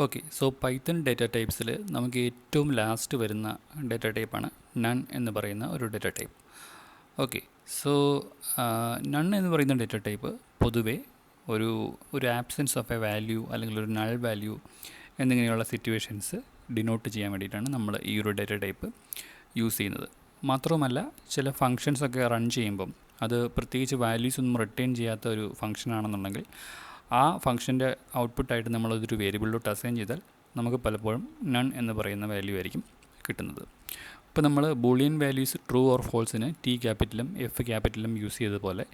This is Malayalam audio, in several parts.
ഓക്കെ, സോ പൈത്തൺ ഡേറ്റ ടൈപ്സിൽ നമുക്ക് ഏറ്റവും ലാസ്റ്റ് വരുന്ന ഡേറ്റ ടൈപ്പാണ് നൺ എന്ന് പറയുന്ന ഒരു data type. Okay, so none എന്ന് പറയുന്ന ഡേറ്റ ടൈപ്പ് പൊതുവേ ഒരു ആബ്സെൻസ് ഓഫ് എ വാല്യൂ അല്ലെങ്കിൽ ഒരു നൾ വാല്യൂ എന്നിങ്ങനെയുള്ള സിറ്റുവേഷൻസ് ഡിനോട്ട് ചെയ്യാൻ വേണ്ടിയിട്ടാണ് നമ്മൾ ഈ ഒരു ഡേറ്റ ടൈപ്പ് യൂസ് ചെയ്യുന്നത്. മാത്രവുമല്ല, ചില ഫങ്ഷൻസൊക്കെ റൺ ചെയ്യുമ്പം അത് പ്രത്യേകിച്ച് വാല്യൂസ് ഒന്നും റിട്ടേൺ ചെയ്യാത്ത ഒരു ഫംഗ്ഷൻ ആണെന്നുണ്ടെങ്കിൽ ആ ഫംഗ്ഷൻ്റെ ഔട്ട്പുട്ടായിട്ട് നമ്മളതൊരു വേരിയബിളിലോട്ട് അസൈൻ ചെയ്താൽ നമുക്ക് പലപ്പോഴും നൺ എന്ന് പറയുന്ന വാല്യൂ ആയിരിക്കും കിട്ടുന്നത്. ഇപ്പോൾ നമ്മൾ ബൂളിയൻ വാല്യൂസ് ട്രൂ ഓർ ഫോൾസിന് ടി ക്യാപിറ്റലും എഫ് ക്യാപിറ്റലും യൂസ് ചെയ്തതുപോലെ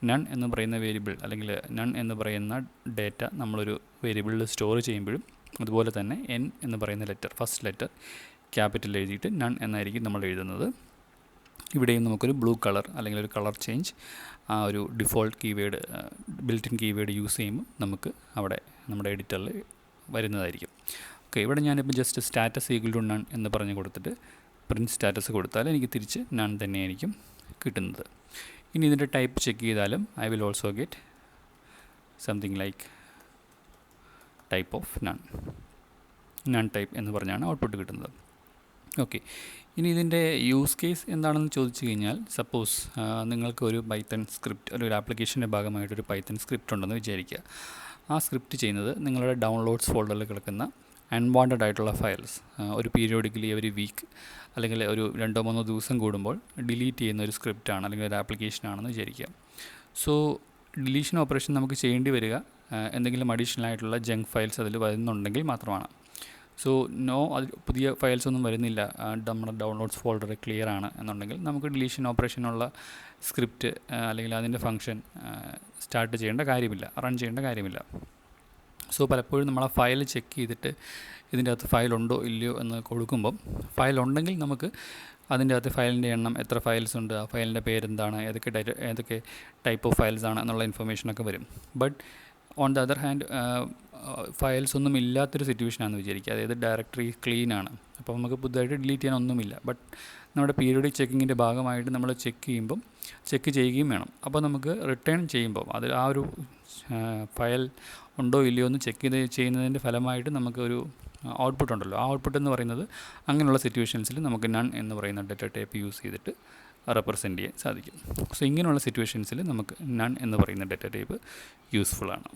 നൺ എന്ന് പറയുന്ന വേരിയബിൾ അല്ലെങ്കിൽ നൺ എന്ന് പറയുന്ന ഡേറ്റ നമ്മളൊരു വേരിയബിളിൽ സ്റ്റോർ ചെയ്യുമ്പോഴും അതുപോലെ തന്നെ എൻ എന്ന് പറയുന്ന ലെറ്റർ, ഫസ്റ്റ് ലെറ്റർ ക്യാപിറ്റൽ എഴുതിയിട്ട് നൺ എന്നായിരിക്കും നമ്മൾ എഴുതുന്നത്. ഇവിടെയും നമുക്കൊരു ബ്ലൂ കളർ അല്ലെങ്കിൽ ഒരു കളർ ചേഞ്ച് ആ ഒരു default keyword, built in keyword use ചെയ്യുമ്പോൾ നമുക്ക് അവിടെ നമ്മുടെ എഡിറ്ററിൽ വരുന്നതായിരിക്കും. ഓക്കെ, ഇവിടെ ഞാനിപ്പോൾ just status equal to none എന്ന് പറഞ്ഞ് കൊടുത്തിട്ട് പ്രിൻറ്റ് സ്റ്റാറ്റസ് കൊടുത്താൽ എനിക്ക് തിരിച്ച് നൺ തന്നെയായിരിക്കും കിട്ടുന്നത്. ഇനി ഇതിൻ്റെ ടൈപ്പ് ചെക്ക് ചെയ്താലും I will also get something like type of none type എന്ന് പറഞ്ഞാണ് ഔട്ട്പുട്ട് കിട്ടുന്നത്. ഓക്കെ, ഇനി ഇതിൻ്റെ യൂസ് കേസ് എന്താണെന്ന് ചോദിച്ചു കഴിഞ്ഞാൽ, സപ്പോസ് നിങ്ങൾക്ക് ഒരു പൈത്തൺ സ്ക്രിപ്റ്റ്, ഒരു ആപ്ലിക്കേഷൻ്റെ ഭാഗമായിട്ടൊരു പൈത്തൺ സ്ക്രിപ്റ്റ് ഉണ്ടെന്ന് വിചാരിക്കുക. ആ സ്ക്രിപ്റ്റ് ചെയ്യുന്നത് നിങ്ങളുടെ ഡൗൺലോഡ്സ് ഫോൾഡറിൽ കിടക്കുന്ന അൺവാണ്ടഡ് ആയിട്ടുള്ള ഫയൽസ് ഒരു പീരിയോഡിക്കലി ഒരു വീക്ക് അല്ലെങ്കിൽ ഒരു 2-3 ദിവസം കൂടുമ്പോൾ ഡിലീറ്റ് ചെയ്യുന്ന ഒരു സ്ക്രിപ്റ്റാണ് അല്ലെങ്കിൽ ഒരു ആപ്ലിക്കേഷനാണെന്ന് വിചാരിക്കുക. സോ ഡിലീഷൻ ഓപ്പറേഷൻ നമുക്ക് ചെയ്യേണ്ടി വരിക എന്തെങ്കിലും അഡീഷണൽ ആയിട്ടുള്ള ജങ്ക് ഫയൽസ് അതിൽ വരുന്നുണ്ടെങ്കിൽ മാത്രമാണ്. സോ അത് പുതിയ ഫയൽസ് ഒന്നും വരുന്നില്ല, നമ്മുടെ ഡൗൺലോഡ്സ് ഫോൾഡർ ക്ലിയർ ആണ് എന്നുണ്ടെങ്കിൽ നമുക്ക് ഡിലീഷൻ ഓപ്പറേഷനുള്ള സ്ക്രിപ്റ്റ് അല്ലെങ്കിൽ അതിൻ്റെ ഫംഗ്ഷൻ സ്റ്റാർട്ട് ചെയ്യേണ്ട കാര്യമില്ല, റൺ ചെയ്യേണ്ട കാര്യമില്ല. സോ പലപ്പോഴും നമ്മൾ ആ ഫയൽ ചെക്ക് ചെയ്തിട്ട് ഇതിൻ്റെ അകത്ത് ഫയൽ ഉണ്ടോ ഇല്ലയോ എന്ന് കൊടുക്കുമ്പം ഫയൽ ഉണ്ടെങ്കിൽ നമുക്ക് അതിൻ്റെ അകത്ത് ഫയലിൻ്റെ എണ്ണം, എത്ര ഫയൽസ് ഉണ്ട്, ആ ഫയലിൻ്റെ പേരെന്താണ്, ഏതൊക്കെ ടൈപ്പ് ഓഫ് ഫയൽസ് ആണ് എന്നുള്ള ഇൻഫർമേഷനൊക്കെ വരും. But on the other hand files ഒന്നും ഇല്ലാത്തൊരു സിറ്റുവേഷനാണെന്ന് വിചാരിക്കുക, അതായത് ഡയറക്ടറി ക്ലീൻ ആണ്, അപ്പോൾ നമുക്ക് പുതുതായിട്ട് ഡിലീറ്റ് ചെയ്യാനൊന്നുമില്ല. ബട്ട് നമ്മുടെ പീരിയോഡിക് ചെക്കിങ്ങിൻ്റെ ഭാഗമായിട്ട് നമ്മൾ ചെക്ക് ചെയ്യുകയും വേണം. അപ്പോൾ നമുക്ക് റിട്ടേൺ ചെയ്യുമ്പോൾ അത് ആ ഒരു ഫയൽ ഉണ്ടോ ഇല്ലയോ എന്ന് ചെയ്യുന്നതിൻ്റെ ഫലമായിട്ട് നമുക്ക് ഒരു ഔട്ട്പുട്ട് ഉണ്ടല്ലോ. ആ ഔട്ട്പുട്ട് എന്ന് പറയുന്നത് അങ്ങനെയുള്ള സിറ്റുവേഷൻസിൽ നമുക്ക് നൺ എന്ന് പറയുന്ന ഡേറ്റ ടൈപ്പ് യൂസ് ചെയ്തിട്ട് റെപ്രസെൻറ്റ് ചെയ്യാൻ സാധിക്കും. സോ ഇങ്ങനെയുള്ള സിറ്റുവേഷൻസിൽ നമുക്ക് നൺ എന്ന് പറയുന്ന ഡേറ്റ ടൈപ്പ് യൂസ്ഫുള്ളാണ്.